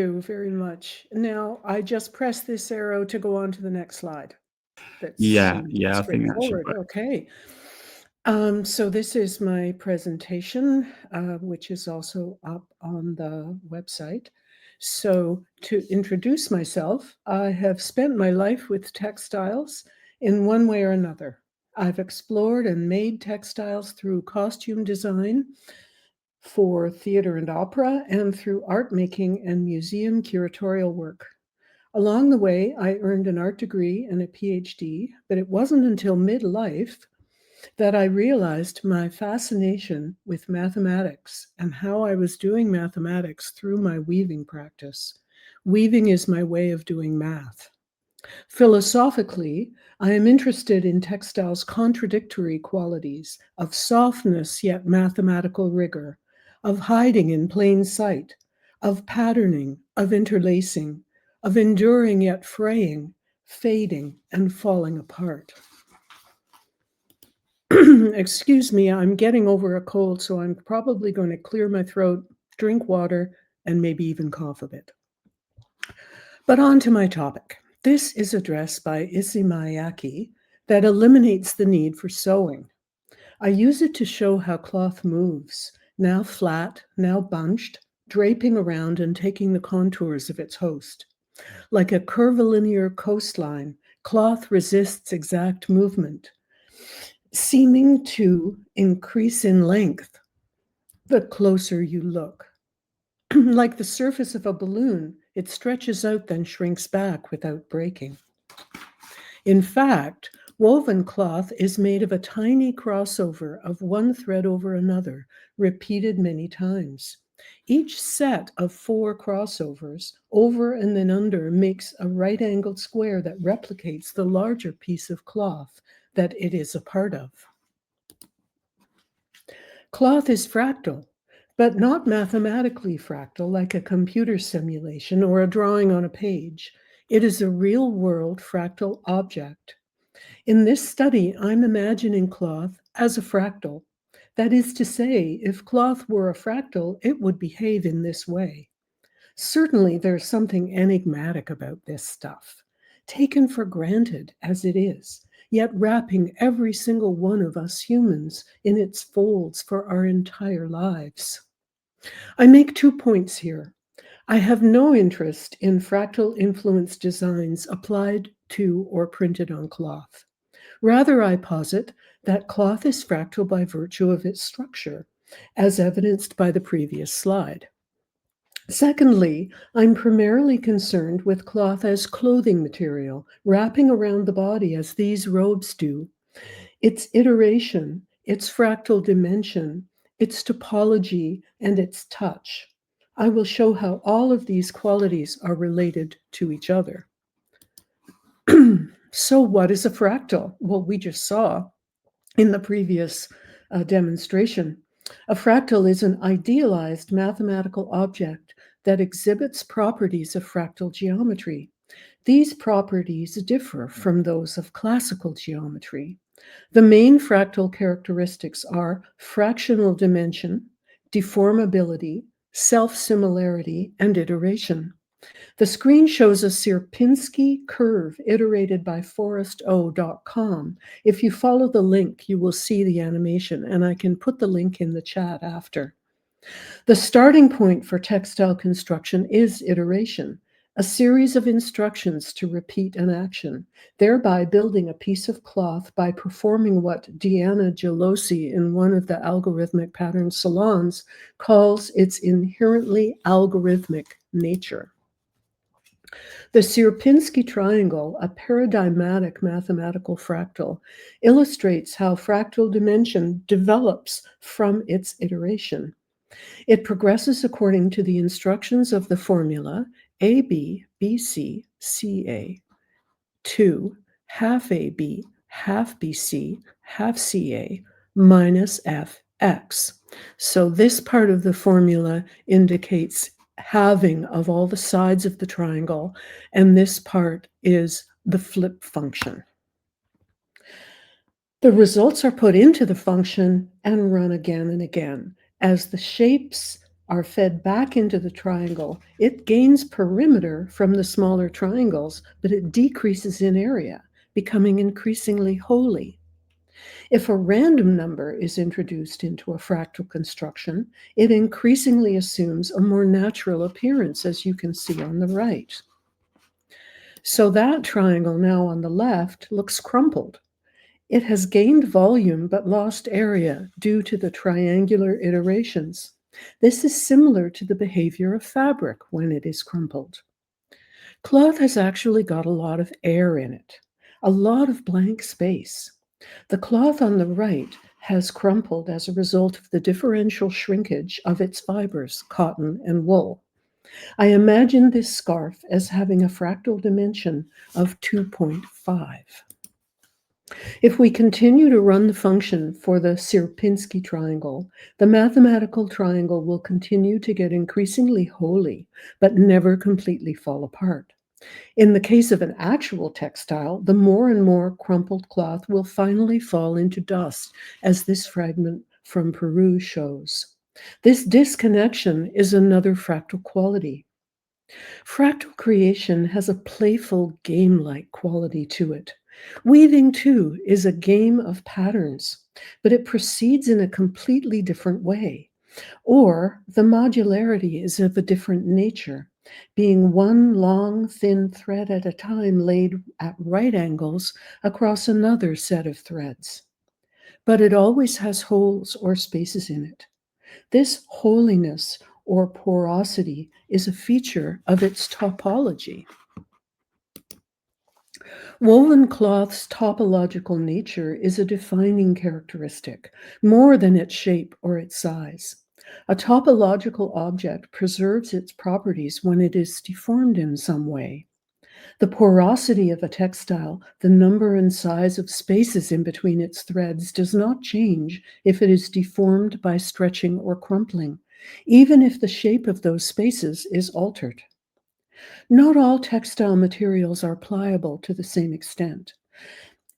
you very much. Now, I just press this arrow to go on to the next slide. That Yeah, seems yeah, I think that should straightforward. work. Okay. So this is my presentation, which is also up on the website. So to introduce myself, I have spent my life with textiles in one way or another. I've explored and made textiles through costume design for theater and opera and through art making and museum curatorial work. Along the way, I earned an art degree and a PhD, but it wasn't until midlife that I realized my fascination with mathematics and how I was doing mathematics through my weaving practice. Weaving is my way of doing math. Philosophically, I am interested in textiles' contradictory qualities of softness yet mathematical rigor, of hiding in plain sight, of patterning, of interlacing, of enduring yet fraying, fading and falling apart. Excuse me, I'm getting over a cold, so I'm probably going to clear my throat, drink water, and maybe even cough a bit. But on to my topic. This is a dress by Issey Miyake that eliminates the need for sewing. I use it to show how cloth moves, now flat, now bunched, draping around and taking the contours of its host. Like a curvilinear coastline, cloth resists exact movement, seeming to increase in length the closer you look. Like the surface of a balloon, it stretches out then shrinks back without breaking. In fact, woven cloth is made of a tiny crossover of one thread over another, repeated many times. Each set of 4 crossovers, over and then under, makes a right-angled square that replicates the larger piece of cloth that it is a part of. Cloth is fractal, but not mathematically fractal like a computer simulation or a drawing on a page. It is a real-world fractal object. In this study, I'm imagining cloth as a fractal. That is to say, if cloth were a fractal, it would behave in this way. Certainly, there's something enigmatic about this stuff, taken for granted as it is, yet wrapping every single one of us humans in its folds for our entire lives. I make 2 points here. I have no interest in fractal influence designs applied to or printed on cloth. Rather, I posit that cloth is fractal by virtue of its structure, as evidenced by the previous slide. Secondly, I'm primarily concerned with cloth as clothing material, wrapping around the body as these robes do. Its iteration, its fractal dimension, its topology, and its touch. I will show how all of these qualities are related to each other. So what is a fractal? Well, we just saw in the previous demonstration. A fractal is an idealized mathematical object that exhibits properties of fractal geometry. These properties differ from those of classical geometry. The main fractal characteristics are fractional dimension, deformability, self-similarity, and iteration. The screen shows a Sierpinski curve iterated by ForestO.com. If you follow the link, you will see the animation, and I can put the link in the chat after. The starting point for textile construction is iteration, a series of instructions to repeat an action, thereby building a piece of cloth by performing what Deanna Gelosi in one of the algorithmic pattern salons calls its inherently algorithmic nature. The Sierpinski triangle, a paradigmatic mathematical fractal, illustrates how fractal dimension develops from its iteration. It progresses according to the instructions of the formula AB, BC, CA, 2, half AB, half BC, half CA, minus FX. So this part of the formula indicates halving of all the sides of the triangle, and this part is the flip function. The results are put into the function and run again and again as the shapes are fed back into the triangle, it gains perimeter from the smaller triangles, but it decreases in area, becoming increasingly holy. If a random number is introduced into a fractal construction, it increasingly assumes a more natural appearance, as you can see on the right. So that triangle now on the left looks crumpled. It has gained volume but lost area due to the triangular iterations. This is similar to the behavior of fabric when it is crumpled. Cloth has actually got a lot of air in it, a lot of blank space. The cloth on the right has crumpled as a result of the differential shrinkage of its fibers, cotton and wool. I imagine this scarf as having a fractal dimension of 2.5. If we continue to run the function for the Sierpinski triangle, the mathematical triangle will continue to get increasingly holy, but never completely fall apart. In the case of an actual textile, the more and more crumpled cloth will finally fall into dust, as this fragment from Peru shows. This disconnection is another fractal quality. Fractal creation has a playful, game-like quality to it. Weaving, too, is a game of patterns, but it proceeds in a completely different way. Or the modularity is of a different nature, being one long, thin thread at a time laid at right angles across another set of threads. But it always has holes or spaces in it. This holiness or porosity is a feature of its topology. Woven cloth's topological nature is a defining characteristic, more than its shape or its size. A topological object preserves its properties when it is deformed in some way. The porosity of a textile, the number and size of spaces in between its threads, does not change if it is deformed by stretching or crumpling, even if the shape of those spaces is altered. Not all textile materials are pliable to the same extent.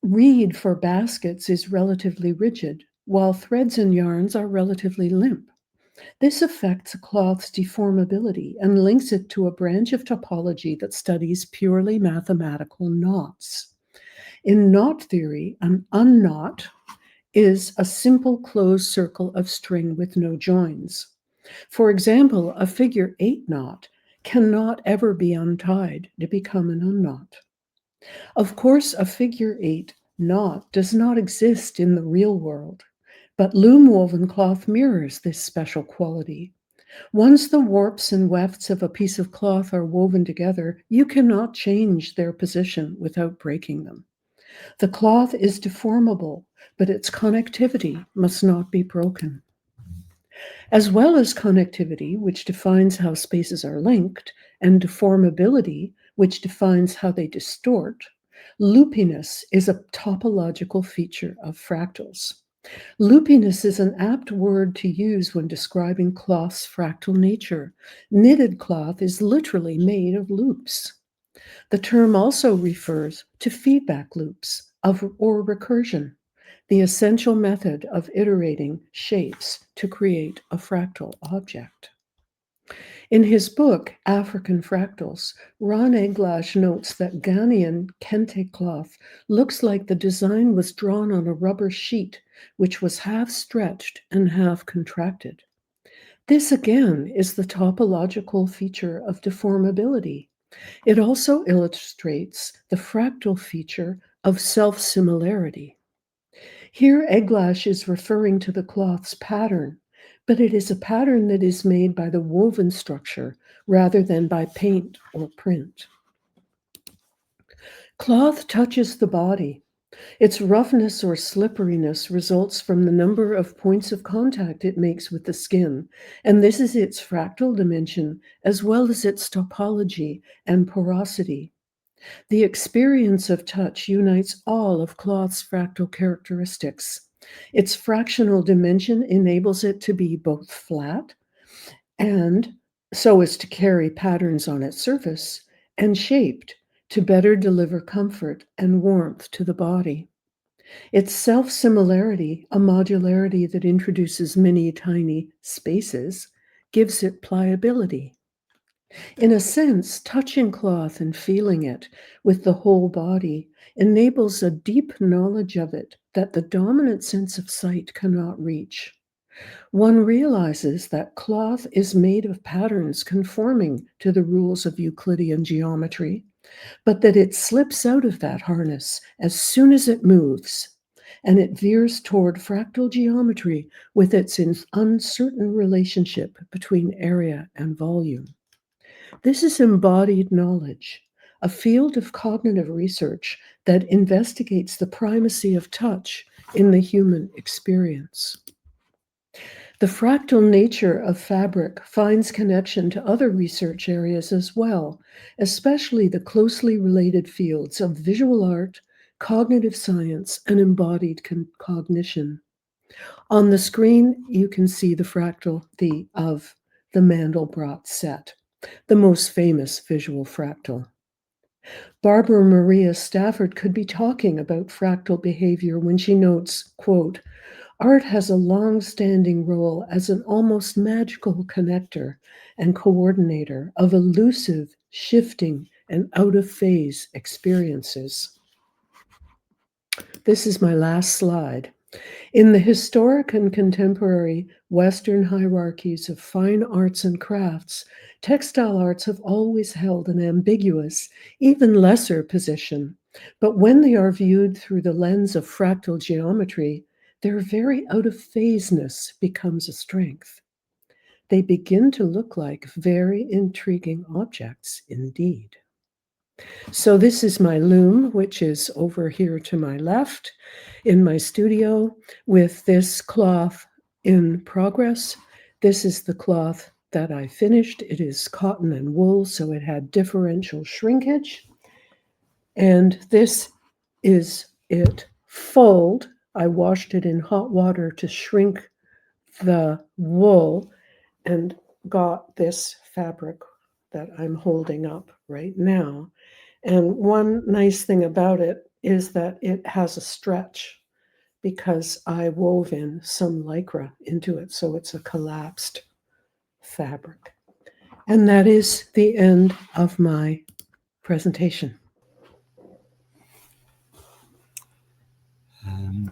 Reed for baskets is relatively rigid, while threads and yarns are relatively limp. This affects a cloth's deformability and links it to a branch of topology that studies purely mathematical knots. In knot theory, an unknot is a simple closed circle of string with no joins. For example, a figure 8 knot cannot ever be untied to become an unknot. Of course, a figure 8 knot does not exist in the real world, but loom woven cloth mirrors this special quality. Once the warps and wefts of a piece of cloth are woven together, you cannot change their position without breaking them. The cloth is deformable, but its connectivity must not be broken. As well as connectivity, which defines how spaces are linked, and deformability, which defines how they distort, loopiness is a topological feature of fractals. Loopiness is an apt word to use when describing cloth's fractal nature. Knitted cloth is literally made of loops. The term also refers to feedback loops or recursion, the essential method of iterating shapes to create a fractal object. In his book, African Fractals, Ron Eglash notes that Ghanaian kente cloth looks like the design was drawn on a rubber sheet, which was half stretched and half contracted. This again is the topological feature of deformability. It also illustrates the fractal feature of self-similarity. Here, Eglash is referring to the cloth's pattern, but it is a pattern that is made by the woven structure rather than by paint or print. Cloth touches the body. Its roughness or slipperiness results from the number of points of contact it makes with the skin, and this is its fractal dimension as well as its topology and porosity. The experience of touch unites all of cloth's fractal characteristics. Its fractional dimension enables it to be both flat and so as to carry patterns on its surface, and shaped to better deliver comfort and warmth to the body. Its self-similarity, a modularity that introduces many tiny spaces, gives it pliability. In a sense, touching cloth and feeling it with the whole body enables a deep knowledge of it that the dominant sense of sight cannot reach. One realizes that cloth is made of patterns conforming to the rules of Euclidean geometry, but that it slips out of that harness as soon as it moves, and it veers toward fractal geometry with its uncertain relationship between area and volume. This is embodied knowledge, a field of cognitive research that investigates the primacy of touch in the human experience. The fractal nature of fabric finds connection to other research areas as well, especially the closely related fields of visual art, cognitive science, and embodied cognition. On the screen, you can see the fractal of the Mandelbrot set, the most famous visual fractal. Barbara Maria Stafford could be talking about fractal behavior when she notes, quote, "Art has a long-standing role as an almost magical connector and coordinator of elusive, shifting, and out-of-phase experiences." This is my last slide. In the historic and contemporary Western hierarchies of fine arts and crafts, textile arts have always held an ambiguous, even lesser position. But when they are viewed through the lens of fractal geometry, their very out-of-phaseness becomes a strength. They begin to look like very intriguing objects indeed. So this is my loom, which is over here to my left in my studio with this cloth in progress. This is the cloth that I finished. It is cotton and wool, so it had differential shrinkage. And this is it fulled. I washed it in hot water to shrink the wool and got this fabric that I'm holding up right now. And one nice thing about it is that it has a stretch because I wove in some lycra into it, so it's a collapsed fabric. And that is the end of my presentation.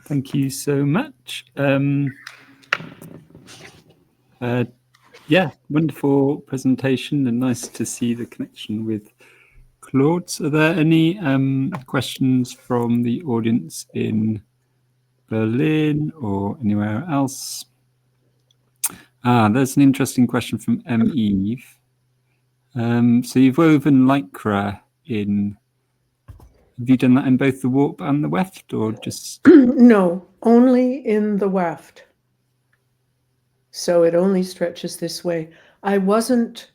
Thank you so much. Yeah, wonderful presentation and nice to see the connection with Claude. Are there any questions from the audience in Berlin or anywhere else? There's an interesting question from M. Eve. So you've woven lycra in. Have you done that in both the warp and the weft, or just? No, only in the weft. So it only stretches this way. I wasn't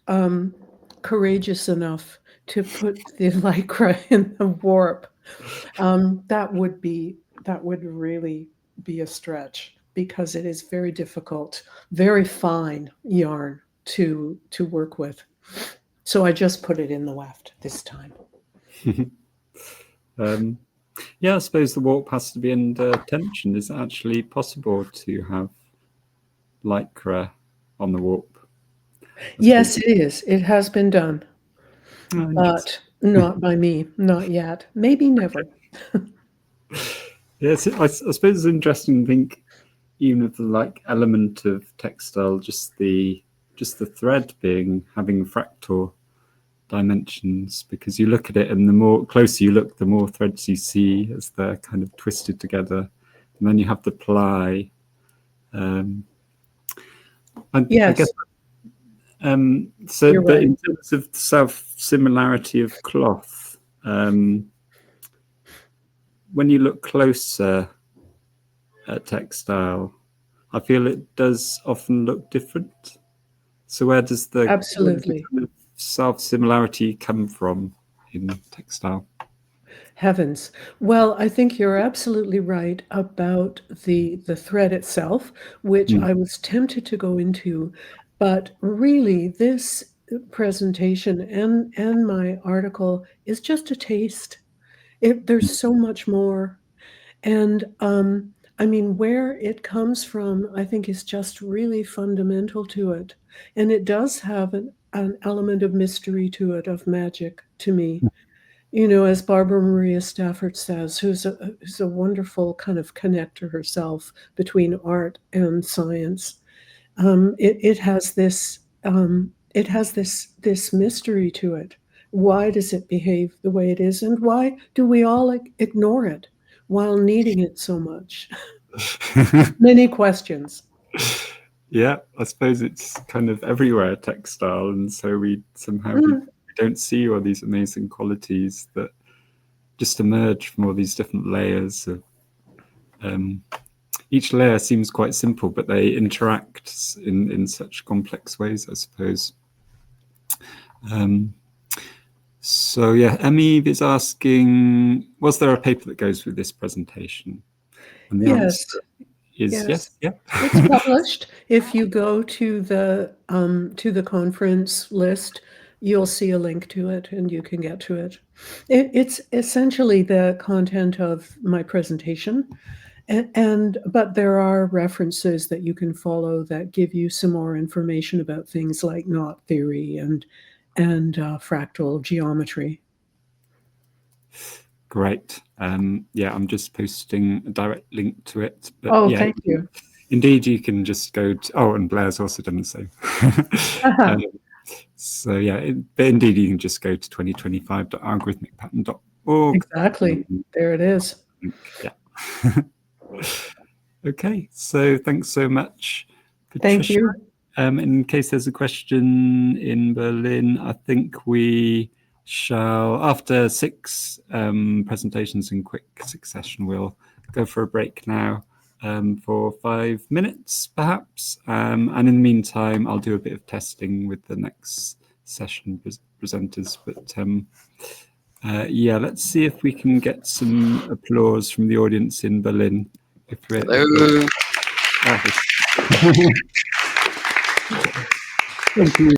courageous enough to put the lycra in the warp. That would really be a stretch because it is very difficult, very fine yarn to work with. So I just put it in the weft this time. Yeah, I suppose the warp has to be under tension. Is it actually possible to have lycra on the warp? Yes, it is. It has been done, but not by me, not yet. Maybe never. Yes, I suppose it's interesting to think, even with the element of textile, just the thread having fractal dimensions, because you look at it and the more closer you look, the more threads you see as they're kind of twisted together, and then you have the ply. Yes. I guess, so, but in terms of the self-similarity of cloth, when you look closer at textile, I feel it does often look different. So where does the kind of self-similarity come from in textile? Heavens. Well, I think you're absolutely right about the thread itself, which I was tempted to go into, but really this presentation and my article is just a taste. There's so much more. And I mean, where it comes from, I think, is just really fundamental to it. And it does have an element of mystery to it, of magic to me. You know, as Barbara Maria Stafford says, who's a wonderful kind of connector herself between art and science. It has this this mystery to it. Why does it behave the way it is, and why do we all ignore it while needing it so much? Many questions. Yeah, I suppose it's kind of everywhere textile, and so we somehow we don't see all these amazing qualities that just emerge from all these different layers of. Each layer seems quite simple, but they interact in such complex ways, I suppose. So yeah, Emmy is asking, was there a paper that goes with this presentation? And the answer is yes. Yeah. It's published. If you go to the conference list, you'll see a link to it and you can get to it. It's essentially the content of my presentation. But there are references that you can follow that give you some more information about things like knot theory and fractal geometry. Great. Yeah, I'm just posting a direct link to it. But yeah, thank you. Indeed, you can just go to, and Blair's also done the same. So yeah, but indeed, you can just go to 2025.algorithmicpattern.org. Exactly. There it is. Yeah. Okay, so thanks so much, Patricia. Thank you. In case there's a question in Berlin, I think we shall, after 6 presentations in quick succession, we'll go for a break now for 5 minutes, perhaps. And in the meantime, I'll do a bit of testing with the next session presenters. But yeah, let's see if we can get some applause from the audience in Berlin. Hello. Thank you.